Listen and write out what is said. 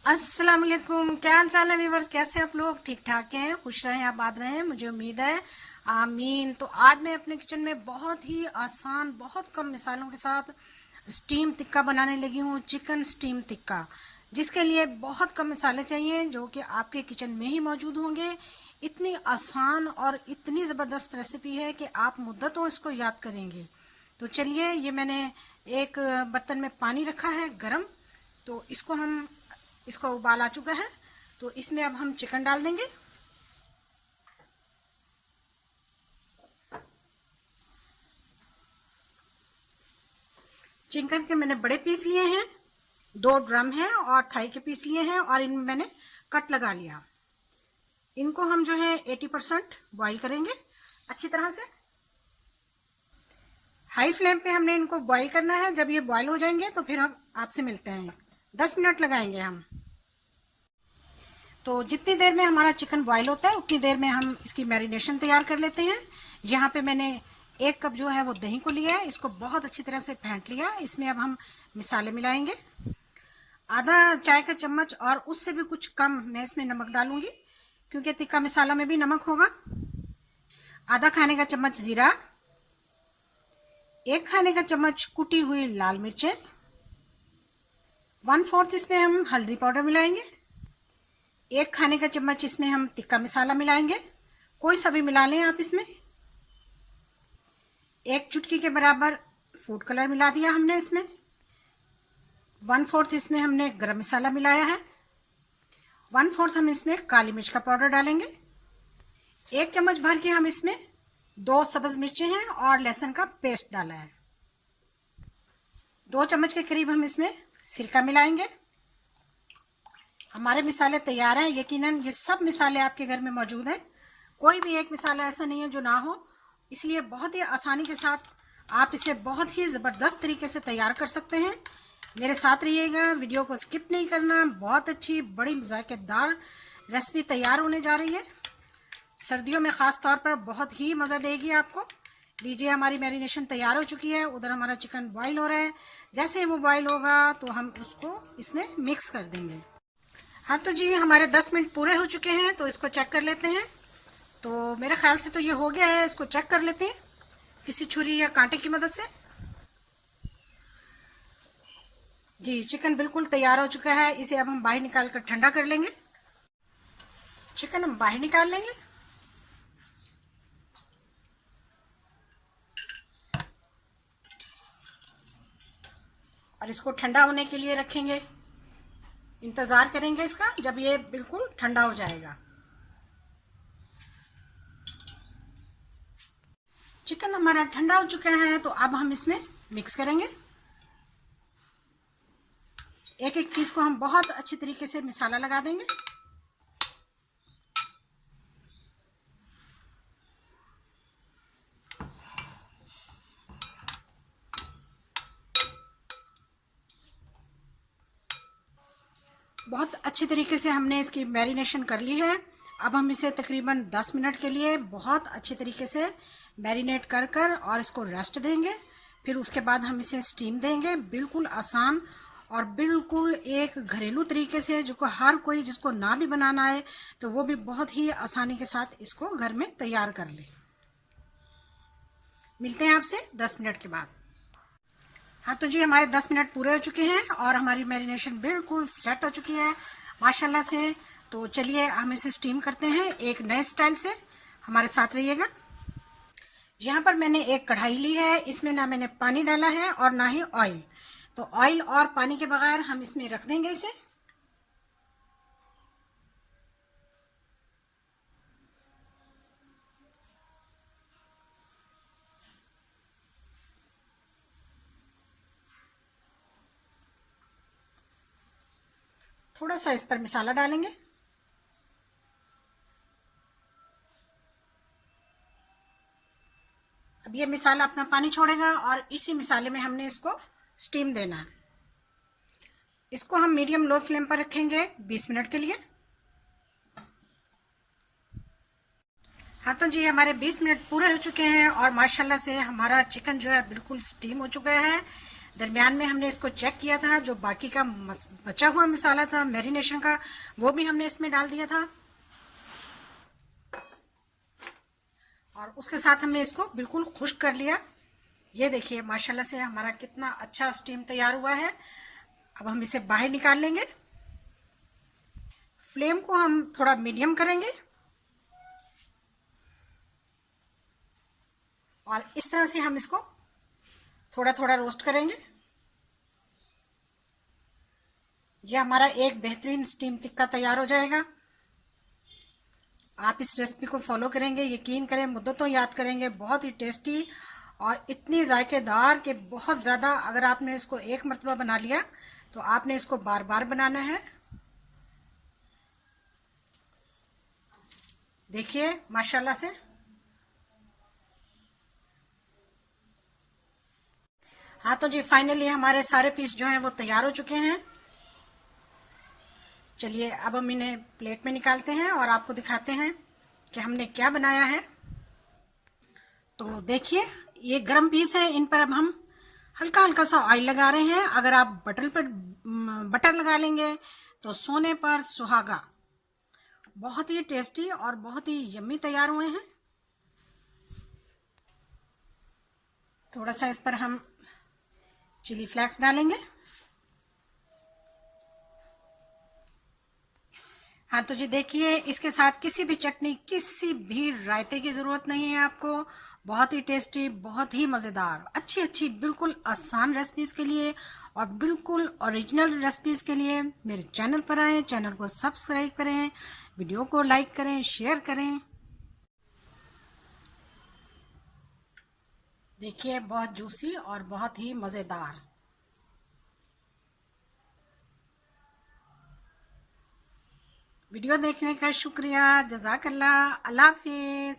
अस्सलाम वालेकुम। क्या हाल चाल है व्यूवर्स? कैसे आप लोग? ठीक ठाक हैं, खुश रहें, आबाद रहें, मुझे उम्मीद है। आमीन। तो आज मैं अपने किचन में बहुत ही आसान, बहुत कम मिसालों के साथ स्टीम टिक्का बनाने लगी हूँ। चिकन स्टीम टिक्का, जिसके लिए बहुत कम मसाले चाहिए, जो कि आपके किचन में ही मौजूद होंगे। इतनी आसान और इतनी ज़बरदस्त रेसिपी है कि आप मुद्दतों इसको याद करेंगे। तो चलिए, ये मैंने एक बर्तन में पानी रखा है गरम। तो इसको उबाल आ चुका है, तो इसमें अब हम चिकन डाल देंगे। चिकन के मैंने बड़े पीस लिए हैं, 2 ड्रम हैं, और थाई के पीस लिए हैं, और इनमें मैंने कट लगा लिया। इनको हम जो है 80% बॉईल करेंगे अच्छी तरह से। हाई फ्लेम पे हमने इनको बॉईल करना है। जब ये बॉईल हो जाएंगे तो फिर हम आपसे मिलते हैं। 10 मिनट लगाएंगे हम। तो जितनी देर में हमारा चिकन बॉईल होता है उतनी देर में हम इसकी मैरिनेशन तैयार कर लेते हैं। यहाँ पे मैंने 1 कप जो है वो दही को लिया है, इसको बहुत अच्छी तरह से फेंट लिया। इसमें अब हम मिसाले मिलाएंगे। आधा चाय का चम्मच और उससे भी कुछ कम मैं इसमें नमक डालूंगी, क्योंकि तिक्का मसाला में भी नमक होगा। आधा खाने का चम्मच जीरा, 1 खाने का चम्मच कुटी हुई लाल मिर्चें, 1/4 इसमें हम हल्दी पाउडर मिलाएंगे। 1 खाने का चम्मच इसमें हम टिक्का मसाला मिलाएंगे, कोई सा भी मिला लें आप इसमें। 1 चुटकी के बराबर फूड कलर मिला दिया हमने इसमें। 1/4 इसमें हमने गरम मसाला मिलाया है। 1/4 हम इसमें काली मिर्च का पाउडर डालेंगे। 1 चम्मच भर के हम इसमें 2 सब्ज मिर्चें हैं और लहसुन का पेस्ट डाला है। 2 चम्मच के करीब हम इसमें सिरका मिलाएंगे। हमारे मिसाले तैयार हैं। यकीनन ये सब मिसाले आपके घर में मौजूद हैं, कोई भी एक मिसाला ऐसा नहीं है जो ना हो। इसलिए बहुत ही आसानी के साथ आप इसे बहुत ही ज़बरदस्त तरीके से तैयार कर सकते हैं। मेरे साथ रहिएगा, वीडियो को स्किप नहीं करना। बहुत अच्छी, बड़ी मज़ाकेदार रेसिपी तैयार होने जा रही है। सर्दियों में ख़ास तौर पर बहुत ही मज़ा देगी आपको। लीजिए, हमारी मैरिनेशन तैयार हो चुकी है। उधर हमारा चिकन बॉईल हो रहा है। जैसे ही वो बॉईल होगा तो हम उसको इसमें मिक्स कर देंगे। हाँ तो जी, हमारे 10 मिनट पूरे हो चुके हैं, तो इसको चेक कर लेते हैं। तो मेरे ख्याल से तो ये हो गया है। इसको चेक कर लेते हैं किसी छुरी या कांटे की मदद से। जी, चिकन बिल्कुल तैयार हो चुका है। इसे अब हम बाहर निकाल कर ठंडा कर लेंगे। चिकन हम बाहर निकाल लेंगे। और इसको ठंडा होने के लिए रखेंगे। इंतज़ार करेंगे इसका, जब ये बिल्कुल ठंडा हो जाएगा। चिकन हमारा ठंडा हो चुका है, तो अब हम इसमें मिक्स करेंगे। एक एक पीस को हम बहुत अच्छी तरीके से मसाला लगा देंगे। बहुत अच्छी तरीके से हमने इसकी मैरिनेशन कर ली है। अब हम इसे तकरीबन 10 मिनट के लिए बहुत अच्छे तरीके से मैरिनेट कर कर और इसको रेस्ट देंगे। फिर उसके बाद हम इसे स्टीम देंगे। बिल्कुल आसान और बिल्कुल एक घरेलू तरीके से, जो हर कोई जिसको ना भी बनाना आए तो वो भी बहुत ही आसानी के साथ इसको घर में तैयार कर ले। मिलते हैं आपसे 10 मिनट के बाद। हाँ तो जी, हमारे 10 मिनट पूरे हो चुके हैं और हमारी मैरिनेशन बिल्कुल सेट हो चुकी है माशाल्लाह से। तो चलिए, हम इसे स्टीम करते हैं एक नए स्टाइल से। हमारे साथ रहिएगा। यहाँ पर मैंने एक कढ़ाई ली है। इसमें ना मैंने पानी डाला है और ना ही ऑयल। तो ऑयल और पानी के बगैर हम इसमें रख देंगे इसे। थोड़ा सा इस पर मसाला डालेंगे। अब ये मसाला अपना पानी छोड़ेगा और इसी मसाले में हमने इसको स्टीम देना है। इसको हम मीडियम लो फ्लेम पर रखेंगे 20 मिनट के लिए। हाँ तो जी, हमारे 20 मिनट पूरे हो चुके हैं और माशाल्लाह से हमारा चिकन जो है बिल्कुल स्टीम हो चुका है। दरमियान में हमने इसको चेक किया था, जो बाकी का बचा हुआ मसाला था मैरिनेशन का, वो भी हमने इसमें डाल दिया था। और उसके साथ हमने इसको बिल्कुल खुश्क कर लिया। ये देखिए माशाल्लाह से हमारा कितना अच्छा स्टीम तैयार हुआ है। अब हम इसे बाहर निकाल लेंगे। फ्लेम को हम थोड़ा मीडियम करेंगे और इस तरह से हम इसको थोड़ा थोड़ा रोस्ट करेंगे। यह हमारा एक बेहतरीन स्टीम टिक्का तैयार हो जाएगा। आप इस रेसिपी को फॉलो करेंगे, यकीन करें मुद्दतों याद करेंगे। बहुत ही टेस्टी और इतनी जायकेदार कि बहुत ज़्यादा। अगर आपने इसको एक मरतबा बना लिया तो आपने इसको बार बार बनाना है। देखिए माशाल्लाह से। हाँ तो जी फाइनली हमारे सारे पीस जो हैं वो तैयार हो चुके हैं। चलिए अब हम इन्हें प्लेट में निकालते हैं और आपको दिखाते हैं कि हमने क्या बनाया है। तो देखिए ये गरम पीस है, इन पर अब हम हल्का हल्का सा ऑयल लगा रहे हैं। अगर आप बटर लगा लेंगे तो सोने पर सुहागा। बहुत ही टेस्टी और बहुत ही यम्मी तैयार हुए हैं। थोड़ा सा इस पर हम चिली फ्लेक्स डालेंगे। हाँ तो जी देखिए इसके साथ किसी भी चटनी, किसी भी रायते की ज़रूरत नहीं है आपको। बहुत ही टेस्टी, बहुत ही मज़ेदार, अच्छी अच्छी बिल्कुल आसान रेसिपीज़ के लिए और बिल्कुल ओरिजिनल रेसिपीज़ के लिए मेरे चैनल पर आएँ, चैनल को सब्सक्राइब करें, वीडियो को लाइक करें, शेयर करें। देखिए बहुत जूसी और बहुत ही मज़ेदार। वीडियो देखने का शुक्रिया। जज़ाकल्लाह। अल्लाह हाफिज़।